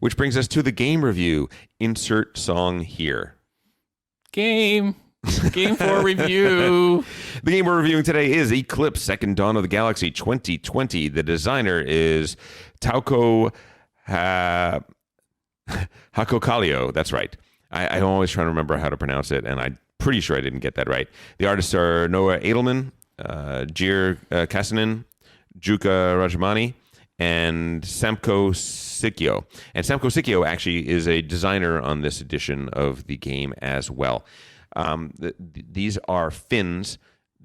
which brings us to the game review. Insert song here. Game for review. The game we're reviewing today is Eclipse, Second Dawn of the Galaxy 2020. The designer is Tauko Hakokalio. That's right. I'm always trying to remember how to pronounce it, and I'm pretty sure I didn't get that right. The artists are Noah Edelman, Jir Kasanen, Juka Rajamani, and Samko Sikio. And Samko Sikio actually is a designer on this edition of the game as well. These are Finns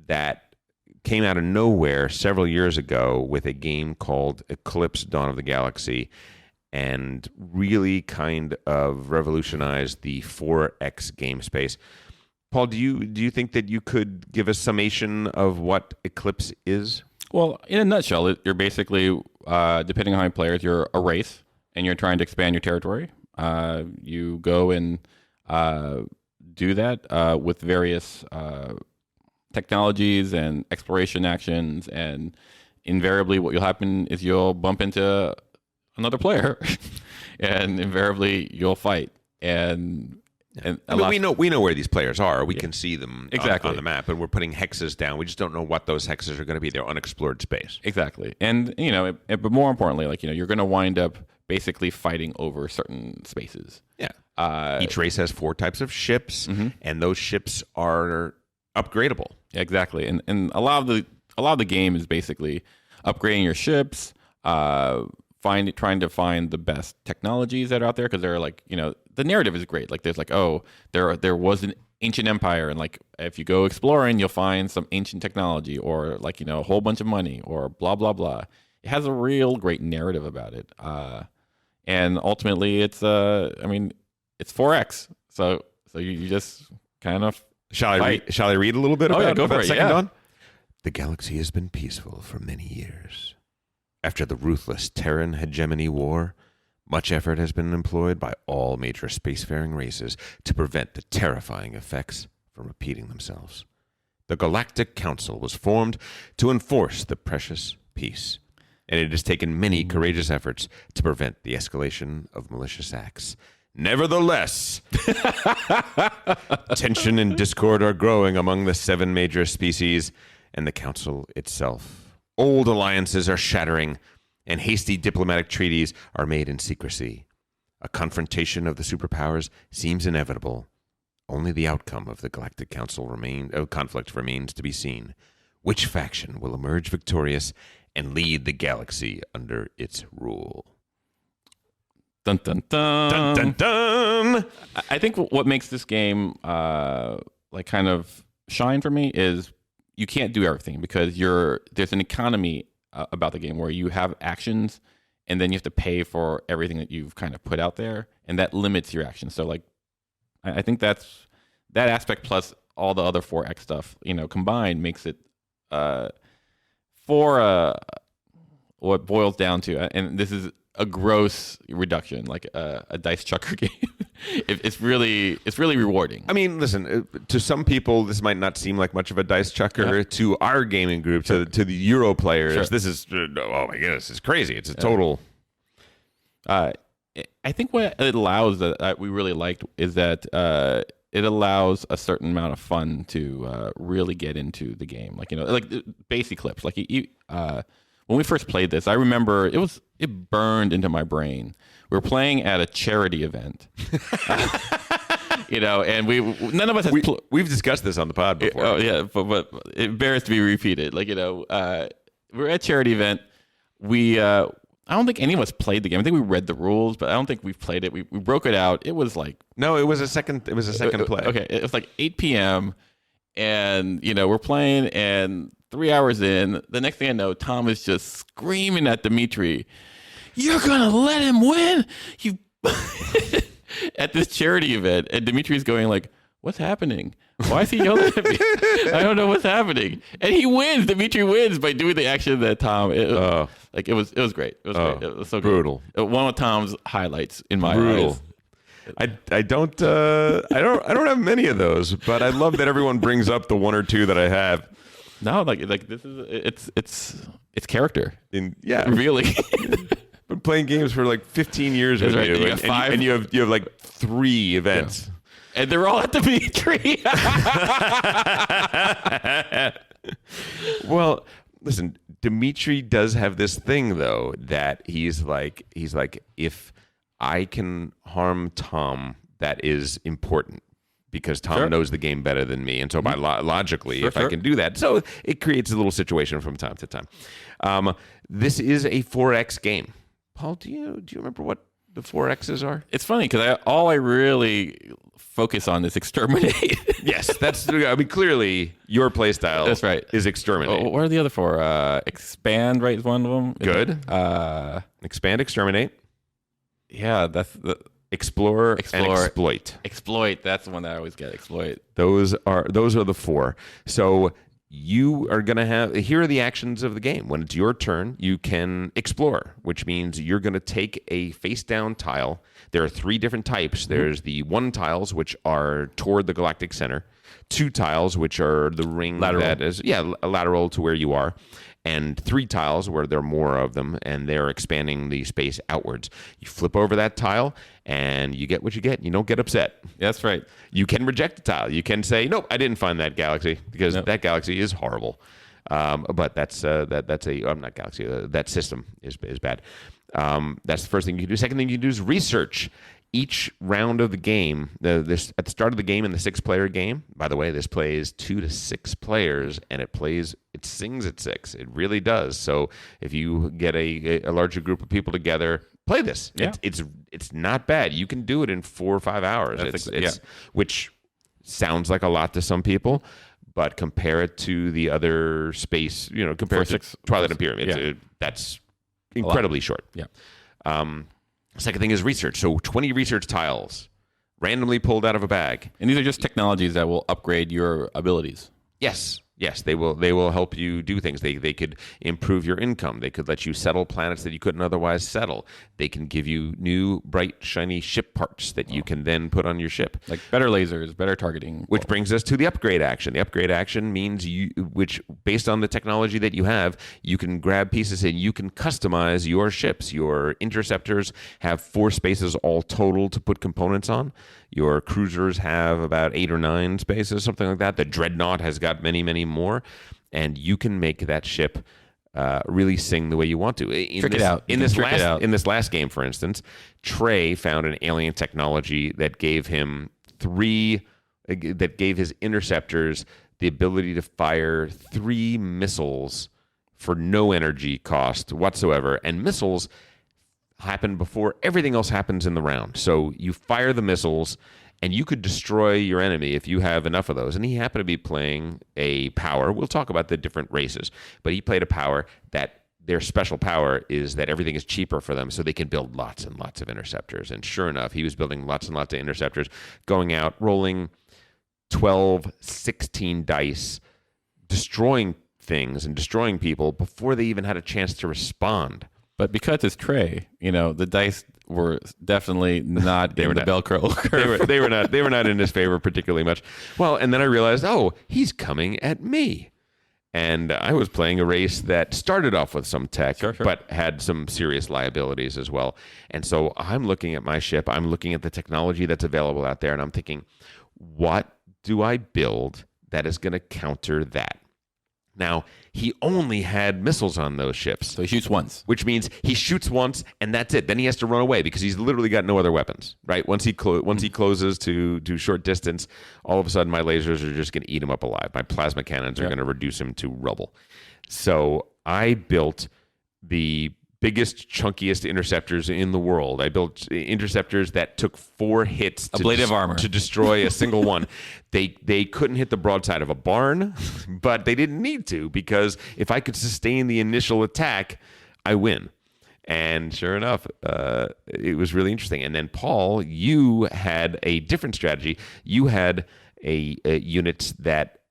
that came out of nowhere several years ago with a game called Eclipse Dawn of the Galaxy and really kind of revolutionized the 4X game space. Paul, do you think that you could give a summation of what Eclipse is? Well, in a nutshell, you're basically, depending on how many players, you're a race, and you're trying to expand your territory. You go and do that with various technologies and exploration actions, and invariably what will happen is you'll bump into another player, and invariably you'll fight. And we know where these players are. We can see them exactly on the map, and we're putting hexes down. We just don't know what those hexes are going to be. They're unexplored space. Exactly. And, but more importantly, you're going to wind up basically fighting over certain spaces. Yeah. Each race has 4 types of ships, and those ships are upgradable. Exactly. And a lot of the game is basically upgrading your ships, trying to find the best technologies that are out there, because they're the narrative is great. There's there was an ancient empire, and if you go exploring, you'll find some ancient technology, or a whole bunch of money, or blah blah blah. It has a real great narrative about it, and ultimately it's 4X. So you just kind of shall I read a little bit about Second Dawn? The galaxy has been peaceful for many years. After the ruthless Terran hegemony war, much effort has been employed by all major spacefaring races to prevent the terrifying effects from repeating themselves. The Galactic Council was formed to enforce the precious peace, and it has taken many courageous efforts to prevent the escalation of malicious acts. Nevertheless, tension and discord are growing among the 7 major species and the Council itself. Old alliances are shattering, and hasty diplomatic treaties are made in secrecy. A confrontation of the superpowers seems inevitable. Only the outcome of the Galactic Council conflict remains to be seen. Which faction will emerge victorious and lead the galaxy under its rule? Dun dun dun. Dun dun dun. I think what makes this game kind of shine for me is you can't do everything, because there's an economy about the game where you have actions, and then you have to pay for everything that you've kind of put out there, and that limits your actions. So I think that aspect, plus all the other 4X stuff, combined, makes it what boils down to, and this is a gross reduction, like a dice chucker game. It's really rewarding. I mean, listen, to some people, this might not seem like much of a dice chucker. Yeah. To our gaming group, to the Euro players, this is, oh my goodness, it's crazy. It's a total... I think what it allows that we really liked is that it allows a certain amount of fun to really get into the game. Like base Eclipse. When we first played this, I remember it burned into my brain. We were playing at a charity event, and none of us we've discussed this on the pod before. Oh yeah, but it bears to be repeated. We're at a charity event. I don't think any of us played the game. I think we read the rules, but I don't think we've played it. We broke it out. It was it was a second play. Okay, it was 8 p.m. and we're playing, and 3 hours in, the next thing I know, Tom is just screaming at Dimitri, "You're gonna let him win, you!" at this charity event, and Dimitri's going "What's happening? Why is he yelling at me? I don't know what's happening." And he wins. Dimitri wins by doing the action that Tom. It was great. It was great. It was so brutal. Good. One of Tom's highlights in my eyes. I don't have many of those, but I love that everyone brings up the one or two that I have. No, this is it's character. Yeah, really. been playing games for like 15 years with right. you, You got five. and you have like 3 events. And they're all at the Dimitri. Well, listen, Dimitri does have this thing though that he's like, if I can harm Tom, that is important because Tom knows the game better than me, and so by logically, if I can do that, so it creates a little situation from time to time. This is a 4X game. Paul, do you remember what the 4Xs are? It's funny because all I really focus on is exterminate. Yes, I mean, clearly your play style That's right. is exterminate. What are the other 4? Expand, right, is one of them. Good. Expand, exterminate. Yeah, that's the Explore, and exploit. Exploit. That's the one that I always get. Exploit. Those are the 4. So you are going to have, here are the actions of the game. When it's your turn, you can explore, which means you're going to take a face down tile. There are 3 different types. There's the 1 tiles, which are toward the galactic center, 2 tiles, which are the ring that is, lateral to where you are, and 3 tiles where there are more of them, and they're expanding the space outwards. You flip over that tile, and you get what you get. You don't get upset. That's right. You can reject a tile. You can say, nope, I didn't find that galaxy because that galaxy is horrible. But that's not galaxy. That system is bad. That's the first thing you can do. Second thing you can do is research. Each round of the game, at the start of the game in the 6-player game, by the way, this plays 2 to 6 players, and it sings at 6. It really does. So if you get a larger group of people together, play this. Yeah. It's not bad. You can do it in 4 or 5 hours. Which sounds like a lot to some people, but compare it to the other space. Compare it to Twilight Imperium. That's incredibly short. Yeah. Second thing is research. So 20 research tiles randomly pulled out of a bag. And these are just technologies that will upgrade your abilities. Yes, they will help you do things. They could improve your income. They could let you settle planets that you couldn't otherwise settle. They can give you new, bright, shiny ship parts that you can then put on your ship. Like better lasers, better targeting. Which brings us to the upgrade action. The upgrade action means which based on the technology that you have, you can grab pieces and you can customize your ships. Your interceptors have 4 spaces all total to put components on. Your cruisers have about 8 or 9 spaces, something like that. The Dreadnought has got many, many more. And you can make that ship really sing the way you want to. Trick it out. In this last game, for instance, Trey found an alien technology that gave him that gave his interceptors the ability to fire 3 missiles for no energy cost whatsoever. And missiles happen before everything else happens in the round. So you fire the missiles, and you could destroy your enemy if you have enough of those. And he happened to be playing a power. We'll talk about the different races, but he played a power that their special power is that everything is cheaper for them, so they can build lots and lots of interceptors. And sure enough, he was building lots and lots of interceptors, going out, rolling 12, 16 dice, destroying things and destroying people before they even had a chance to respond. But because it's Trey, the dice were definitely not in the bell curve. They were not in his favor particularly much. Well, and then I realized, he's coming at me. And I was playing a race that started off with some tech, but had some serious liabilities as well. And so I'm looking at my ship, I'm looking at the technology that's available out there, and I'm thinking, what do I build that is going to counter that? Now, he only had missiles on those ships. So he shoots once. Which means he shoots once, and that's it. Then he has to run away because he's literally got no other weapons, right? Once he closes to short distance, all of a sudden my lasers are just going to eat him up alive. My plasma cannons are going to reduce him to rubble. So I built the biggest, chunkiest interceptors in the world. I built interceptors that took 4 hits to destroy a single one. They couldn't hit the broadside of a barn, but they didn't need to, because if I could sustain the initial attack, I win. And sure enough, it was really interesting. And then, Paul, you had a different strategy. You had a unit that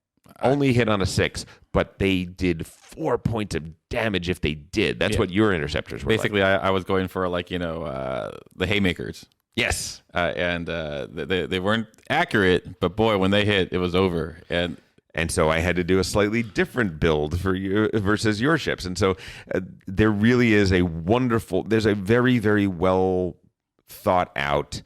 only hit on a 6, but they did 4 points of damage if they did. That's what your interceptors were. Basically, I was going for the haymakers. Yes. And they weren't accurate, but boy, when they hit, it was over. And And so I had to do a slightly different build for you versus your ships. And so there really is there's a very, very well thought out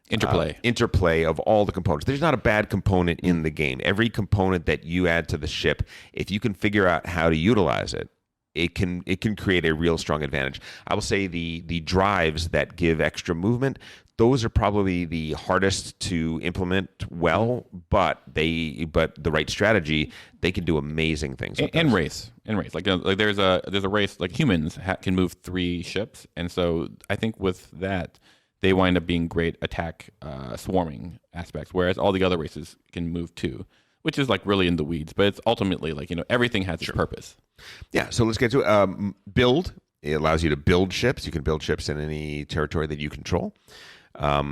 interplay of all the components. There's not a bad component in the game. Every component that you add to the ship, if you can figure out how to utilize it, it can create a real strong advantage. I will say the drives that give extra movement, those are probably the hardest to implement well, but the right strategy, they can do amazing things. And race. Like there's a race, like humans can move 3 ships, and so I think with that they wind up being great attack swarming aspects, whereas all the other races can move 2, which is like really in the weeds, but it's ultimately like, everything has its purpose. Yeah, so let's get to build. It allows you to build ships. You can build ships in any territory that you control.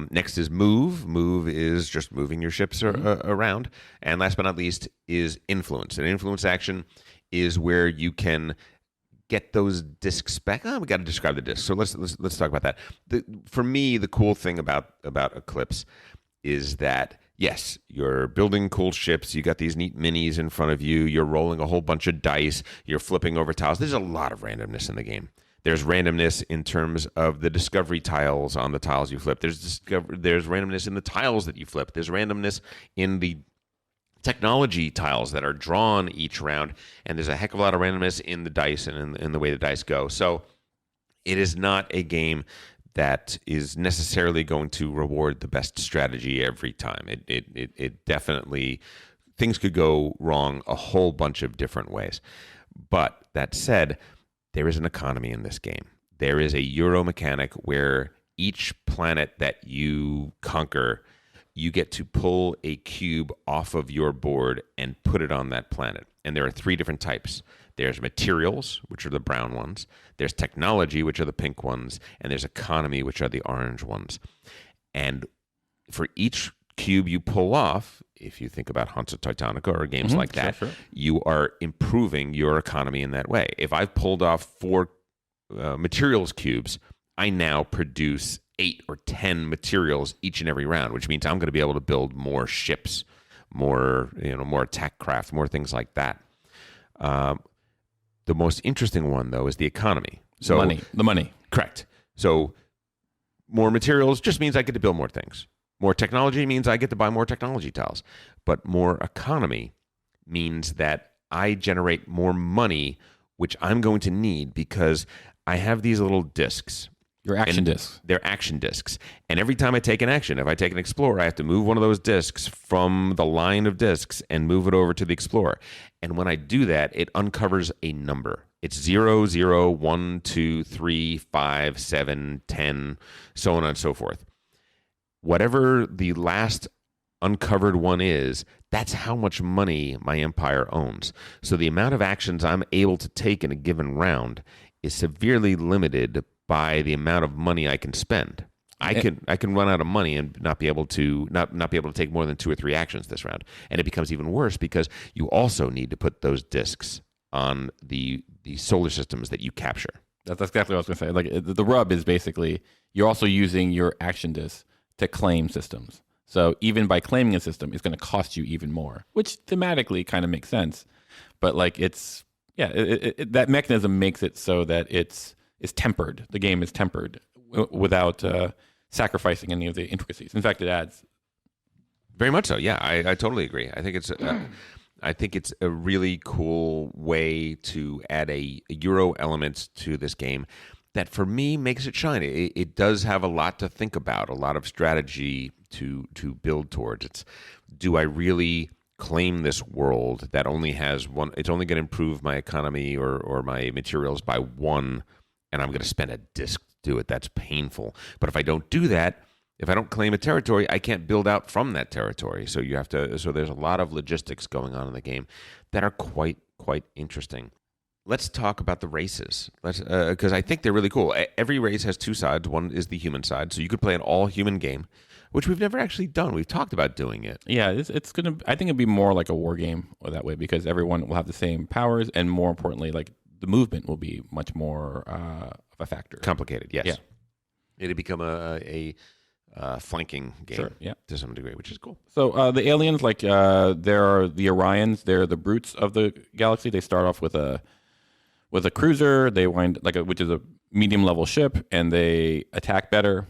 Next is move. Move is just moving your ships around. And last but not least is influence. An influence action is where you can get those discs back. We got to describe the discs. So let's talk about that. For me, the cool thing about Eclipse is that, yes, you're building cool ships. You got these neat minis in front of you. You're rolling a whole bunch of dice. You're flipping over tiles. There's a lot of randomness in the game. There's randomness in terms of the discovery tiles on the tiles you flip. There's randomness in the tiles that you flip. There's randomness in the technology tiles that are drawn each round. And there's a heck of a lot of randomness in the dice and in the way the dice go. So it is not a game that is necessarily going to reward the best strategy every time. It definitely, things could go wrong a whole bunch of different ways. But that said, there is an economy in this game. There is a Euro mechanic where each planet that you conquer, you get to pull a cube off of your board and put it on that planet. And there are 3 different types. There's materials, which are the brown ones. There's technology, which are the pink ones. And there's economy, which are the orange ones. And for each cube you pull off, if you think about Hansa Teutonica or games like that, sure. You are improving your economy in that way. If I've pulled off 4 materials cubes, I now produce 8 or 10 materials each and every round, which means I'm going to be able to build more ships, more attack craft, more things like that. The most interesting one, though, is the economy. So the money. Correct. So more materials just means I get to build more things. More technology means I get to buy more technology tiles. But more economy means that I generate more money, which I'm going to need because I have these little discs. Your action discs. They're action discs. And every time I take an action, if I take an explorer, I have to move one of those discs from the line of discs and move it over to the explorer. And when I do that, it uncovers a number. It's 0, 0, 1, 2, 3, 5, 7, 10, so on and so forth. Whatever the last uncovered one is, that's how much money my empire owns. So the amount of actions I'm able to take in a given round is severely limited by the amount of money I can spend. I can run out of money and not be able to take more than 2 or 3 actions this round. And it becomes even worse because you also need to put those discs on the solar systems that you capture. That's exactly what I was going to say. Like the rub is basically you're also using your action discs to claim systems. So even by claiming a system, it's going to cost you even more, which thematically kind of makes sense. But like that mechanism makes it so that it's tempered. The game is tempered without sacrificing any of the intricacies. In fact, it adds. Very much so. Yeah, I totally agree. I think it's a really cool way to add a Euro element to this game that for me makes it shine. It does have a lot to think about, a lot of strategy to build towards. It's, do I really claim this world that only has one? It's only going to improve my economy or my materials by 1, and I'm going to spend a disc to do it. That's painful. But if I don't do that, if I don't claim a territory, I can't build out from that territory. So you have to. So there's a lot of logistics going on in the game that are quite interesting. Let's talk about the races. Because I think they're really cool. Every race has 2 sides. One is the human side, so you could play an all-human game, which we've never actually done. We've talked about doing it. Yeah, it's gonna. I think it'd be more like a war game that way because everyone will have the same powers, and more importantly, like the movement will be much more of a factor. Complicated, yes. Yeah. It'd become a flanking game Sure, yeah. to some degree, which is cool. So the aliens, like there are the Orions. They're the brutes of the galaxy. They start off with a cruiser. They wind which is a medium level ship, and they attack better.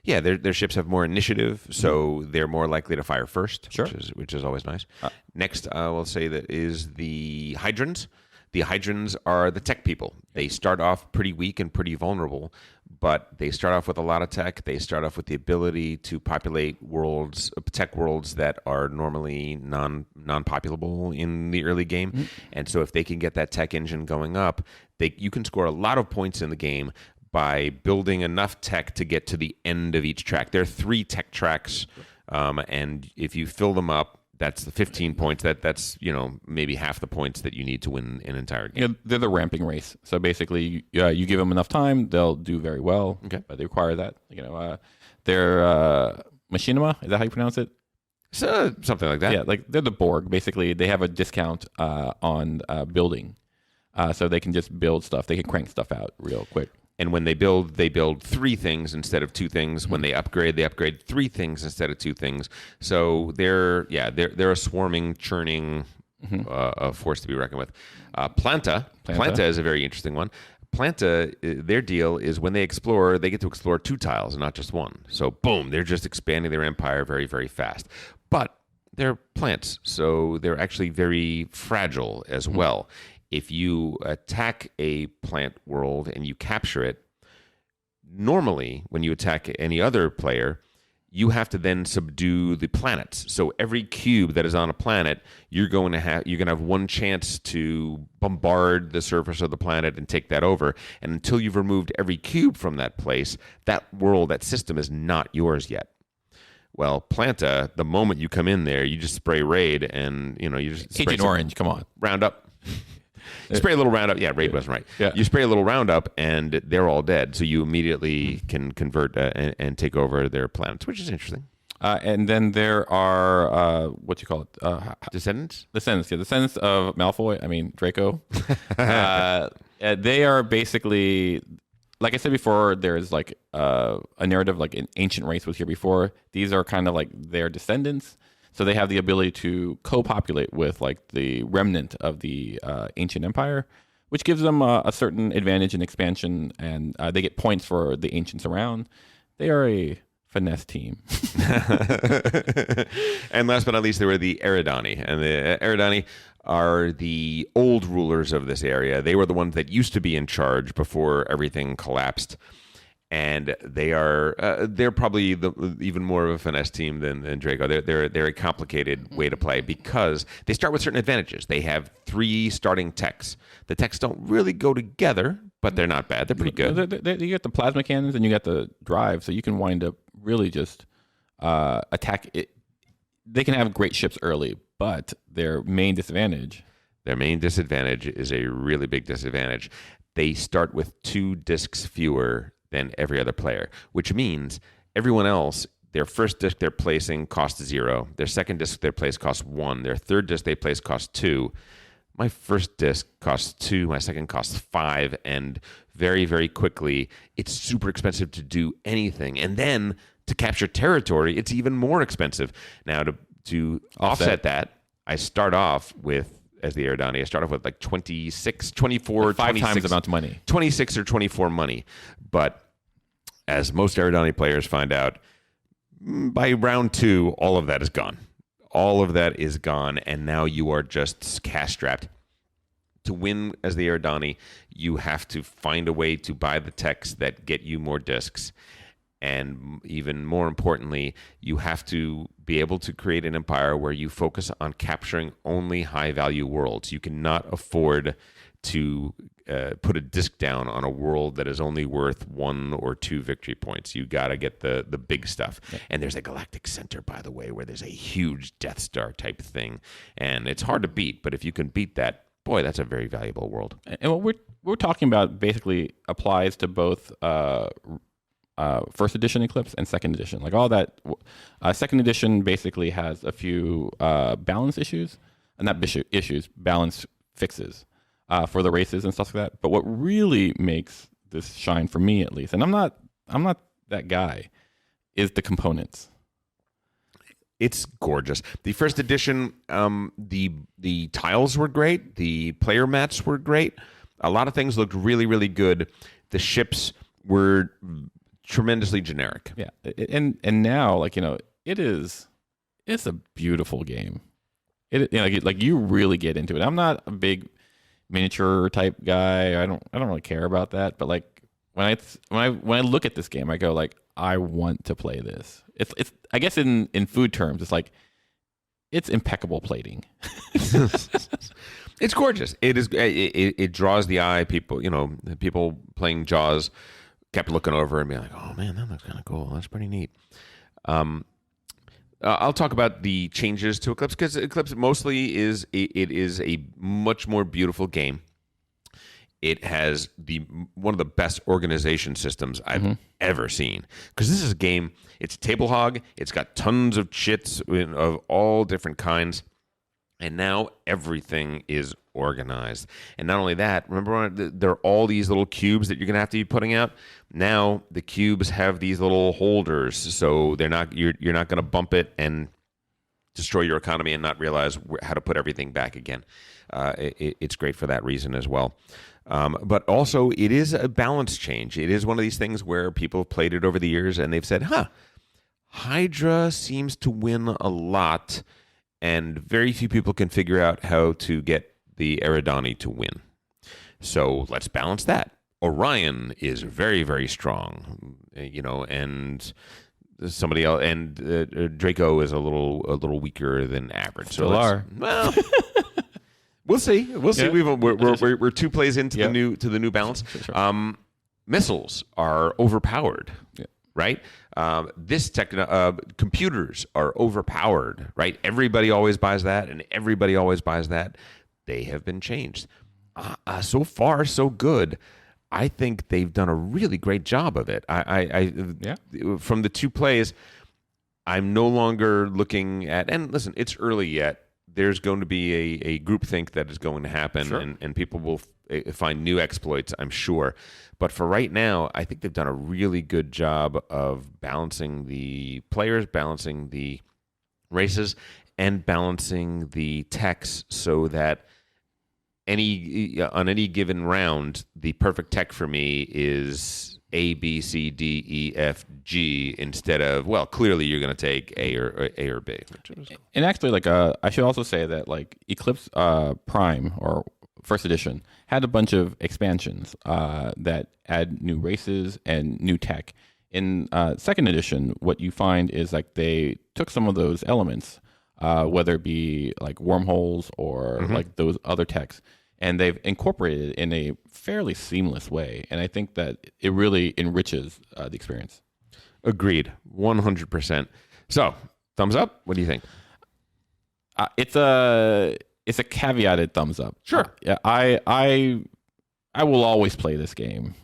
Yeah, their ships have more initiative, so they're more likely to fire first, Sure. which is always nice. Next, I will say that is the Hydrons. The Hydrons are the tech people. They start off pretty weak and pretty vulnerable, but they start off with a lot of tech. They start off with the ability to populate worlds, tech worlds that are normally non-populable in the early game. And so if they can get that tech engine going up, you can score a lot of points in the game by building enough tech to get to the end of each track. There are 3 tech tracks, and if you fill them up, that's the 15 points. That's maybe half the points that you need to win an entire game. Yeah, they're the ramping race. So basically, you give them enough time, they'll do very well. Okay. But they require that. They're machinima. Is that how you pronounce it? So something like that. Yeah, like they're the Borg. Basically, they have a discount on building, so they can just build stuff. They can crank stuff out real quick. And when they build 3 things instead of 2 things. When they upgrade 3 things instead of 2 things. So they're a swarming, churning force to be reckoned with. Planta is a very interesting one. Planta, their deal is when they explore, they get to explore 2 tiles and not just 1. So boom, they're just expanding their empire very, very fast. But they're plants, so they're actually very fragile as well. If you attack a plant world and you capture it, normally when you attack any other player, you have to then subdue the planets. So every cube that is on a planet, you're going to have one chance to bombard the surface of the planet and take that over. And until you've removed every cube from that place, that world, that system is not yours yet. Well, Planta, the moment you come in there, you just spray raid and you just spray Agent Orange, come on. Roundup. You spray a little Roundup. Yeah, raid wasn't right. Yeah. You spray a little Roundup, and they're all dead. So you immediately can convert and take over their planets, which is interesting. And then there are what you call it? Descendants? Descendants of Malfoy. I mean Draco. They are basically, like I said before, there's like a narrative like an ancient race was here before. These are kind of like their descendants. So they have the ability to co-populate with like the remnant of the ancient empire, which gives them a certain advantage in expansion, and they get points for the ancients around. They are a finesse team. And last but not least, there were the Eridani. And the Eridani are the old rulers of this area. They were the ones that used to be in charge before everything collapsed. And they're probably even more of a finesse team than Draco. They're a complicated way to play because they start with certain advantages. They have 3 starting techs. The techs don't really go together, but they're not bad. They're pretty good. You get the plasma cannons and you got the drive, so you can wind up really just attack it. They can have great ships early, but their main disadvantage is a really big disadvantage. They start with 2 discs fewer than every other player, which means everyone else, their first disc they're placing costs 0. Their second disc they place costs 1. Their third disc they place costs 2. My first disc costs 2. My second costs 5. And very, very quickly, it's super expensive to do anything. And then to capture territory, it's even more expensive. Now, to offset that, I start off with, as the Eridani, I start off with like 26, 24, like 5 26, times the amount of money. 26 or 24 money. But as most Eridani players find out, by round 2, all of that is gone. All of that is gone, and now you are just cash-strapped. To win as the Eridani, you have to find a way to buy the techs that get you more discs. And even more importantly, you have to be able to create an empire where you focus on capturing only high-value worlds. You cannot afford to put a disc down on a world that is only worth 1 or 2 victory points. You got to get the big stuff. Yeah. And there's a galactic center, by the way, where there's a huge Death Star type thing. And it's hard to beat, but if you can beat that, boy, that's a very valuable world. And what we're talking about basically applies to both first edition Eclipse and second edition. Like all that, second edition basically has a few balance issues, and not issues, balance fixes for the races and stuff like that. But what really makes this shine for me, at least, and I'm not that guy, is the components. It's gorgeous. The first edition, the tiles were great. The player mats were great. A lot of things looked really, really good. The ships were tremendously generic. Yeah, and now, like, it's a beautiful game. Like you really get into it. I'm not a big miniature type guy. I don't really care about that. But like when I look at this game, I go like, I want to play this. It's I guess in food terms, it's like it's impeccable plating. It's gorgeous. It is. It draws the eye. People playing Jaws kept looking over and being like, "Oh man, that looks kind of cool. That's pretty neat." I'll talk about the changes to Eclipse because Eclipse mostly is a much more beautiful game. It has one of the best organization systems I've ever seen. Because this is a game, it's a table hog, it's got tons of chits of all different kinds, and now everything is organized. And not only that, remember when there are all these little cubes that you're going to have to be putting out? Now the cubes have these little holders, so you're not going to bump it and destroy your economy and not realize how to put everything back again. It's great for that reason as well. But also, it is a balance change. It is one of these things where people have played it over the years and they've said, Hydra seems to win a lot, and very few people can figure out how to get the Eridani to win. So let's balance that. Orion is very, very strong, and somebody else, and Draco is a little weaker than average. Still are. Well. We'll see. Yeah. We're 2 plays into the new balance. Sure. Missiles are overpowered, right? Computers are overpowered, right? Everybody always buys that, and everybody always buys that. They have been changed. So far, so good. I think they've done a really great job of it. From the 2 plays, I'm no longer looking at. And listen, it's early yet. There's going to be a groupthink that is going to happen, sure. and people will find new exploits, I'm sure. But for right now, I think they've done a really good job of balancing the players, balancing the races, and balancing the techs so that on any given round, the perfect tech for me is A, B, C, D, E, F, G instead of, well, clearly you're going to take A or B. And actually, like, I should also say that like Eclipse Prime or First Edition had a bunch of expansions that add new races and new tech. In Second Edition, what you find is like they took some of those elements, whether it be like wormholes or like those other techs, and they've incorporated it in a fairly seamless way. And I think that it really enriches the experience. Agreed, 100%. So, thumbs up. What do you think? It's a caveated thumbs up. Sure. Yeah, I will always play this game.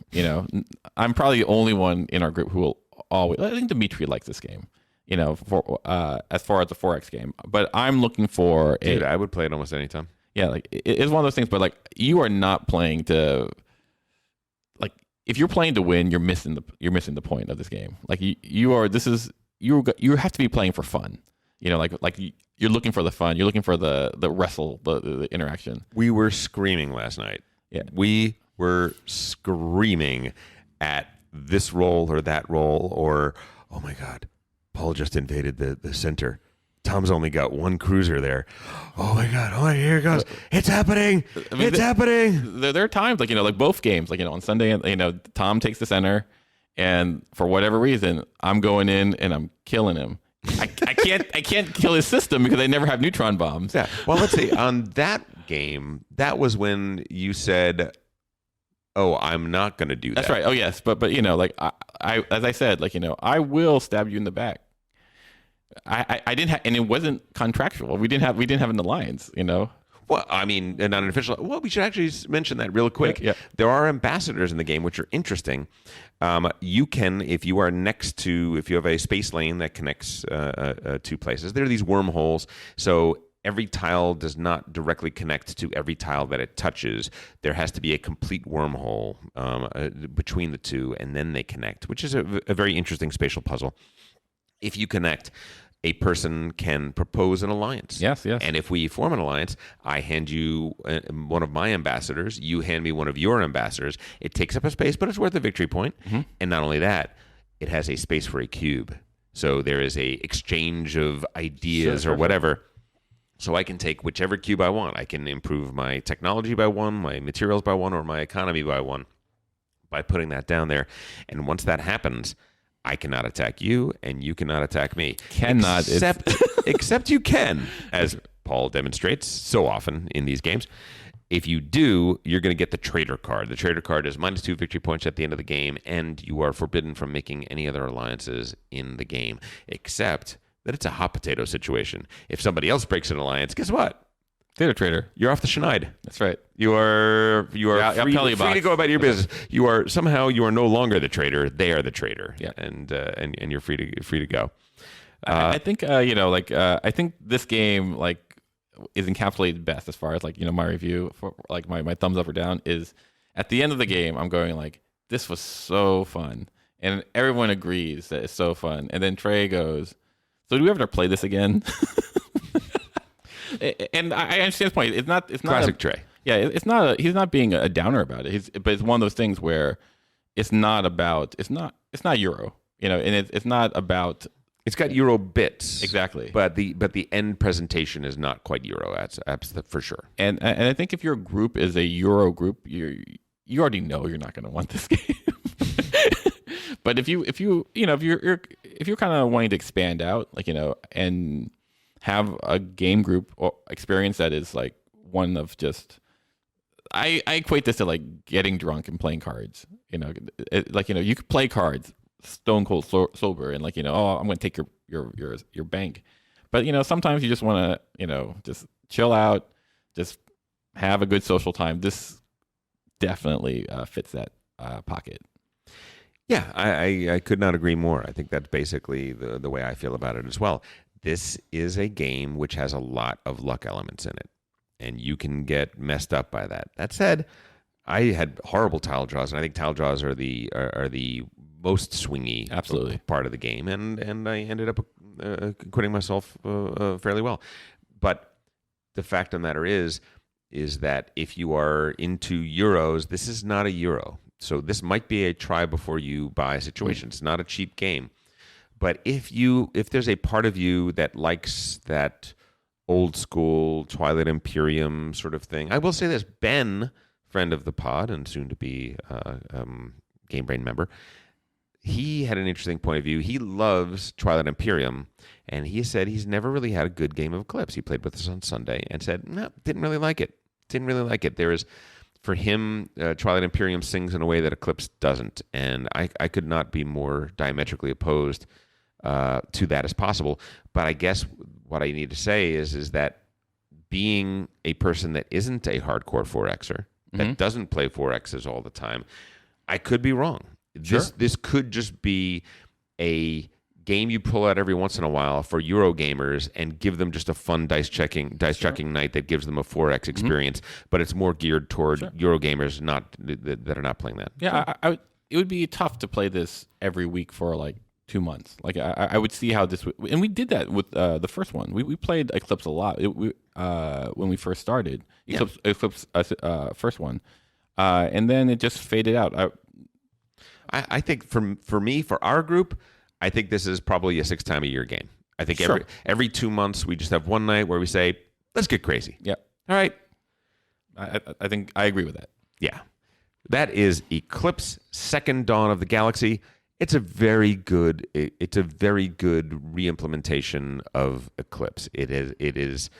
I'm probably the only one in our group who will always. I think Dimitri likes this game. For as far as the 4X game, but I'm looking for Dude, I would play it almost any time. Yeah, like it's one of those things. But like, you are not playing to. Like, if you're playing to win, you're missing the point of this game. Like you have to be playing for fun. Like you're looking for the fun. You're looking for the wrestle, the interaction. We were screaming last night. Yeah, we were screaming at this roll or that roll or, oh my God, Paul just invaded the center. Tom's only got 1 cruiser there. Oh my God! Oh, here it goes! It's happening! It's happening! There are times like both games, like on Sunday, Tom takes the center, and for whatever reason, I'm going in and I'm killing him. I can't kill his system because I never have neutron bombs. Yeah. Well, let's see. On that game, that was when you said, "Oh, I'm not going to do that." That's right. Oh yes, but like I as I said, like I will stab you in the back. I didn't have, and it wasn't contractual. We didn't have an alliance. Well, I mean, not an official. Well, we should actually mention that real quick. Yeah. There are ambassadors in the game, which are interesting. You can, if you have a space lane that connects 2 places, there are these wormholes. So every tile does not directly connect to every tile that it touches. There has to be a complete wormhole between the 2, and then they connect, which is a very interesting spatial puzzle. If you connect, a person can propose an alliance. Yes. And if we form an alliance, I hand you one of my ambassadors. You hand me one of your ambassadors. It takes up a space, but it's worth a victory point. And not only that, it has a space for a cube. So there is a exchange of ideas or whatever. So I can take whichever cube I want. I can improve my technology by one, my materials by one, or my economy by one by putting that down there. And once that happens, I cannot attack you, and you cannot attack me. Cannot. Except you can, as Paul demonstrates so often in these games. If you do, you're going to get the traitor card. The traitor card is -2 victory points at the end of the game, and you are forbidden from making any other alliances in the game, except that it's a hot potato situation. If somebody else breaks an alliance, guess what? Theater traitor. You're off the schneid. That's right. You are free to go about your business. You are no longer the traitor. They are the traitor. Yeah. And you're free to go. I think I think this game is encapsulated best as far as my review for my thumbs up or down is at the end of the game. I'm going this was so fun, and everyone agrees that it's so fun. And then Trey goes, "So do we ever play this again?" And I understand his point. It's not classic Trey. Yeah, it's not. He's not being a downer about it. But it's one of those things where it's not Euro, and it's not about. It's got Euro bits, exactly, but the end presentation is not quite Euro. That's for sure. And I think if your group is a Euro group, you already know you're not going to want this game. But if you're kind of wanting to expand out, and have a game group or experience that is one of just, I equate this to getting drunk and playing cards. You could play cards stone cold sober and I'm going to take your bank, but sometimes you just want to just chill out, just have a good social time. This definitely fits that pocket. Yeah, I could not agree more. I think that's basically the way I feel about it as well. This is a game which has a lot of luck elements in it, and you can get messed up by that. That said, I had horrible tile draws, and I think tile draws are the most swingy absolutely part of the game, and I ended up acquitting myself fairly well. But the fact of the matter is that if you are into Euros, this is not a Euro. So this might be a try before you buy situation. It's not a cheap game. But if there's a part of you that likes that old school Twilight Imperium sort of thing, I will say this: Ben, friend of the pod and soon to be Game Brain member, he had an interesting point of view. He loves Twilight Imperium, and he said he's never really had a good game of Eclipse. He played with us on Sunday and said, no, didn't really like it. There is, for him, Twilight Imperium sings in a way that Eclipse doesn't, and I could not be more diametrically opposed to that as possible. But I guess what I need to say is that being a person that isn't a hardcore 4Xer, that doesn't play 4Xs all the time, I could be wrong. This could just be a game you pull out every once in a while for Euro gamers and give them just a fun dice chucking night that gives them a 4X experience, but it's more geared toward Euro gamers that are not playing that. Yeah, it would be tough to play this every week for 2 months. I would see how this would, and we did that with the first one. We played Eclipse a lot when we first started. Eclipse first one, and then it just faded out. I think for our group, I think this is probably a 6 time a year game. I think every 2 months we just have one night where we say, let's get crazy. Yeah. All right. I think I agree with that. Yeah. That is Eclipse: Second Dawn of the Galaxy. It's a very good re-implementation of Eclipse. It is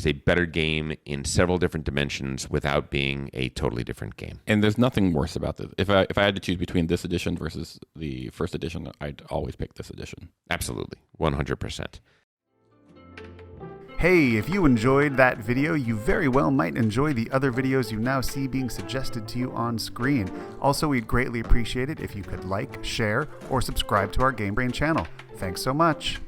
a better game in several different dimensions without being a totally different game. And there's nothing worse about this. If I had to choose between this edition versus the first edition, I'd always pick this edition. Absolutely. 100%. Hey, if you enjoyed that video, you very well might enjoy the other videos you now see being suggested to you on screen. Also, we'd greatly appreciate it if you could like, share, or subscribe to our Game Brain channel. Thanks so much.